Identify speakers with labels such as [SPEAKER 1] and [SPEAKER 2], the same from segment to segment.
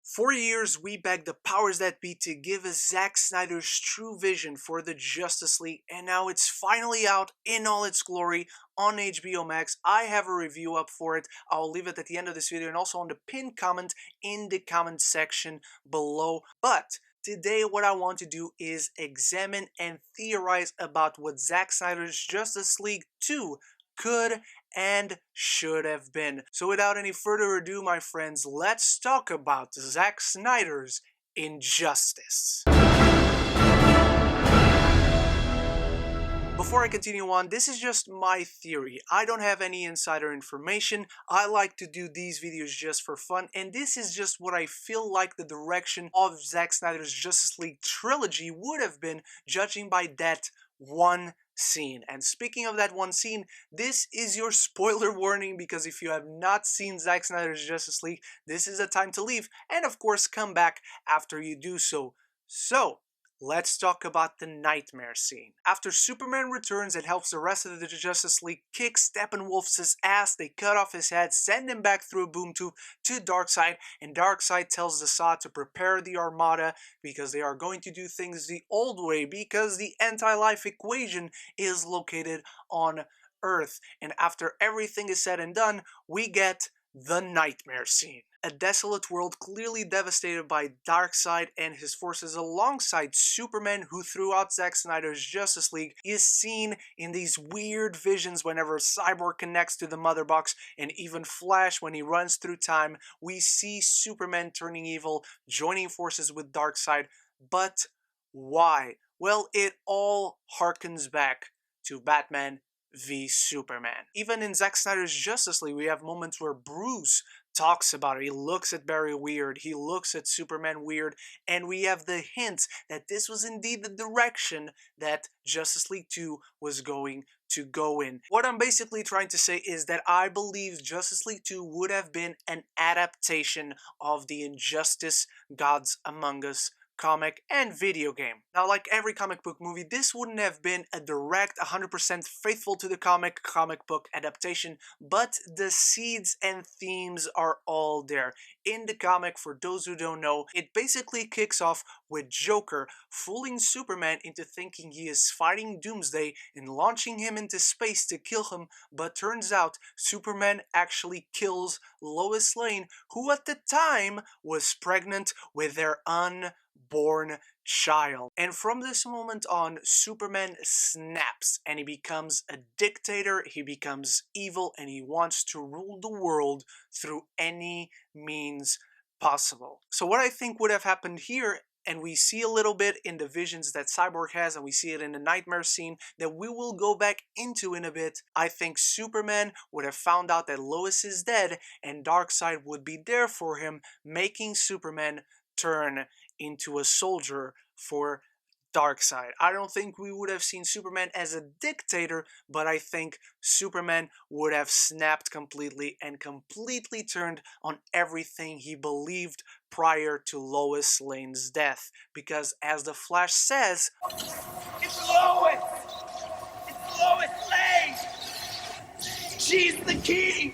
[SPEAKER 1] For years, we begged the powers that be to give us Zack Snyder's true vision for the Justice League, and now it's finally out in all its glory on HBO Max. I have a review up for it. I'll leave it at the end of this video and also on the pinned comment in the comment section below. But today what I want to do is examine and theorize about what Zack Snyder's Justice League 2 could and should have been. So without any further ado, my friends, let's talk about Zack Snyder's Injustice. Before I continue on, this is just my theory. I don't have any insider information. I like to do these videos just for fun, and this is just what I feel like the direction of Zack Snyder's Justice League trilogy would have been, judging by that one scene. And speaking of that one scene, this is your spoiler warning, because if you have not seen Zack Snyder's Justice League, this is the time to leave, and of course come back after you do so. So, let's talk about the Knightmare scene. After Superman returns and helps the rest of the Justice League kick Steppenwolf's ass, they cut off his head, send him back through a boom tube to Darkseid, and Darkseid tells the Saw to prepare the Armada because they are going to do things the old way, because the anti-life equation is located on Earth. And after everything is said and done, we get the Knightmare scene. A desolate world clearly devastated by Darkseid and his forces, alongside Superman, who throughout Zack Snyder's Justice League is seen in these weird visions whenever Cyborg connects to the Mother Box, and even Flash when he runs through time. We see Superman turning evil, joining forces with Darkseid. But why? Well, it all harkens back to Batman v Superman. Even in Zack Snyder's Justice League, we have moments where Bruce talks about it. He looks at Barry weird, he looks at Superman weird, and we have the hints that this was indeed the direction that Justice League 2 was going to go in. What I'm basically trying to say is that I believe Justice League 2 would have been an adaptation of the Injustice Gods Among Us comic and video game. Now, like every comic book movie, this wouldn't have been a direct 100% faithful to the comic book adaptation, but the seeds and themes are all there. In the comic, for those who don't know, it basically kicks off with Joker fooling Superman into thinking he is fighting Doomsday and launching him into space to kill him, but turns out Superman actually kills Lois Lane, who at the time was pregnant with their unborn child. And from this moment on, Superman snaps and he becomes a dictator, he becomes evil, and he wants to rule the world through any means possible. So what I think would have happened here, and we see a little bit in the visions that Cyborg has, and we see it in the Knightmare scene that we will go back into in a bit. I think Superman would have found out that Lois is dead, and Darkseid would be there for him, making Superman turn into a soldier for Darkseid. I don't think we would have seen Superman as a dictator, but I think Superman would have snapped completely and completely turned on everything he believed prior to Lois Lane's death. Because as the Flash says,
[SPEAKER 2] "It's Lois! It's Lois Lane! She's the key!"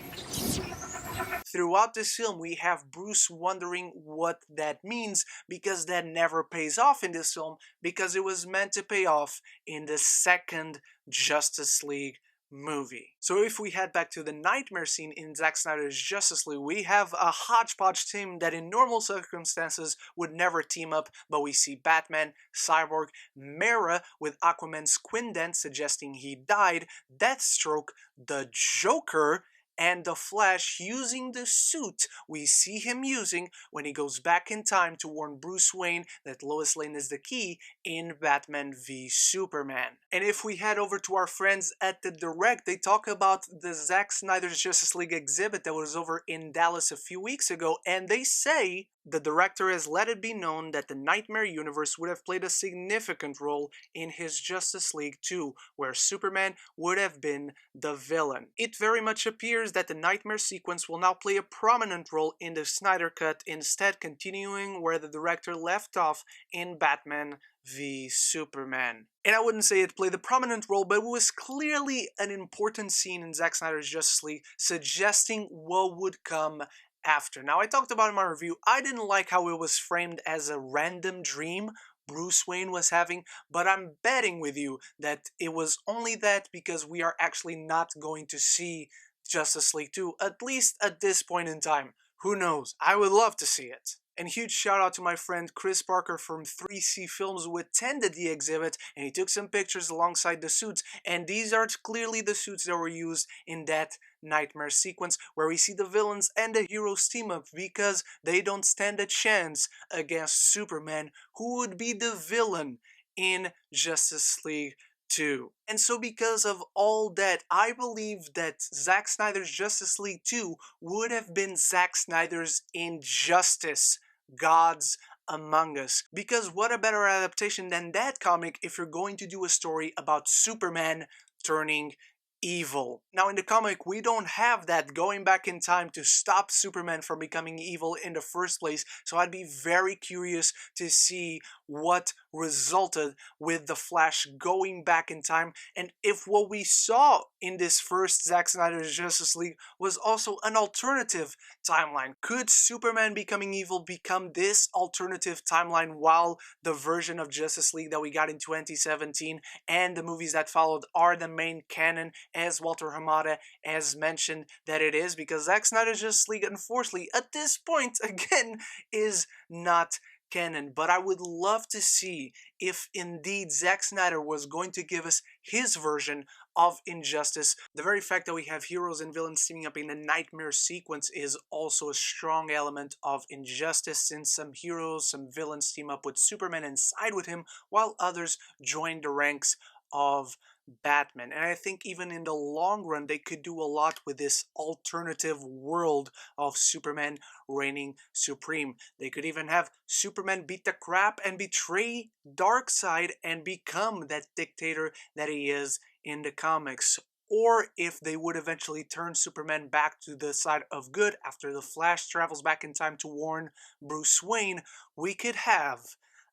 [SPEAKER 1] Throughout this film, we have Bruce wondering what that means, because that never pays off in this film, because it was meant to pay off in the second Justice League movie. So if we head back to the Knightmare scene in Zack Snyder's Justice League, we have a hodgepodge team that in normal circumstances would never team up, but we see Batman, Cyborg, Mera with Aquaman's Quindent suggesting he died, Deathstroke, the Joker, and the Flash using the suit we see him using when he goes back in time to warn Bruce Wayne that Lois Lane is the key in Batman v Superman. And if we head over to our friends at the Direct, they talk about the Zack Snyder's Justice League exhibit that was over in Dallas a few weeks ago, and they say the director has let it be known that the Knightmare universe would have played a significant role in his Justice League 2, where Superman would have been the villain. It very much appears that the Knightmare sequence will now play a prominent role in the Snyder Cut, instead continuing where the director left off in Batman v Superman. And I wouldn't say it played a prominent role, but it was clearly an important scene in Zack Snyder's Justice League, suggesting what would come after. Now, I talked about in my review, I didn't like how it was framed as a random dream Bruce Wayne was having, but I'm betting with you that it was only that because we are actually not going to see Justice League 2, at least at this point in time. Who knows? I would love to see it. And huge shout out to my friend Chris Parker from 3C Films who attended the exhibit, and he took some pictures alongside the suits, and these are clearly the suits that were used in that Knightmare sequence where we see the villains and the heroes team up because they don't stand a chance against Superman, who would be the villain in Justice League 2. And so because of all that, I believe that Zack Snyder's Justice League 2 would have been Zack Snyder's Injustice, Gods Among Us. Because what a better adaptation than that comic if you're going to do a story about Superman turning evil. Now in the comic we don't have that going back in time to stop Superman from becoming evil in the first place, so I'd be very curious to see what resulted with the Flash going back in time, and if what we saw in this first Zack Snyder's Justice League was also an alternative timeline. Could Superman becoming evil become this alternative timeline while the version of Justice League that we got in 2017 and the movies that followed are the main canon, as Walter Hamada has mentioned that it is, because Zack Snyder's Justice League, unfortunately, at this point, again, is not canon. But I would love to see if indeed Zack Snyder was going to give us his version of Injustice. The very fact that we have heroes and villains teaming up in the Knightmare sequence is also a strong element of Injustice, since some heroes, some villains team up with Superman and side with him, while others join the ranks of Batman. And I think even in the long run they could do a lot with this alternative world of Superman reigning supreme. They could even have Superman beat the crap and betray Darkseid and become that dictator that he is in the comics. Or if they would eventually turn Superman back to the side of good after the Flash travels back in time to warn Bruce Wayne, we could have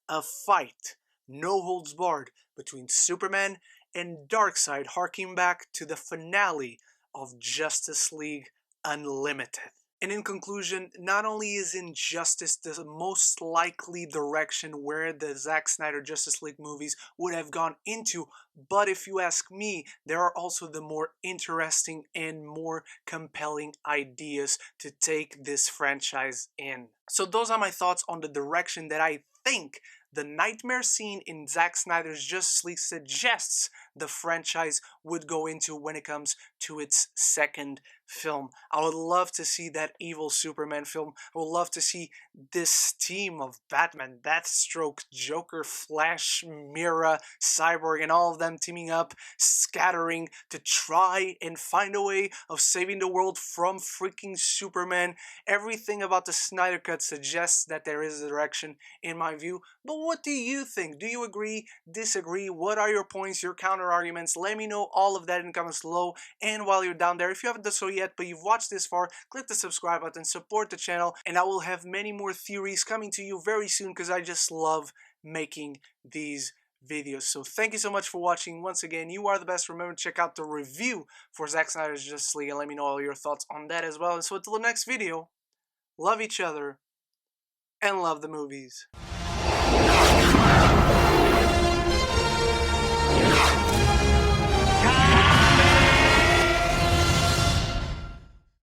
[SPEAKER 1] a fight, no holds barred, between Superman and Darkseid, harking back to the finale of Justice League Unlimited. And in conclusion, not only is Injustice the most likely direction where the Zack Snyder Justice League movies would have gone into, but if you ask me, there are also the more interesting and more compelling ideas to take this franchise in. So those are my thoughts on the direction that I think the Knightmare scene in Zack Snyder's Justice League suggests the franchise would go into when it comes to its second film. I would love to see that evil Superman film. I would love to see this team of Batman, Deathstroke, Joker, Flash, Mira, Cyborg, and all of them teaming up, scattering to try and find a way of saving the world from freaking Superman. Everything about the Snyder Cut suggests that there is a direction in my view. But what do you think? Do you agree? Disagree? What are your points, your counter arguments? Let me know all of that in the comments below. And while you're down there, if you haven't done so yet, but you've watched this far, click the subscribe button, support the channel, and I will have many more theories coming to you very soon because I just love making these videos. So thank you so much for watching. Once again, you are the best. Remember to check out the review for Zack Snyder's Justice League and let me know all your thoughts on that as well. And so until the next video, love each other and love the movies.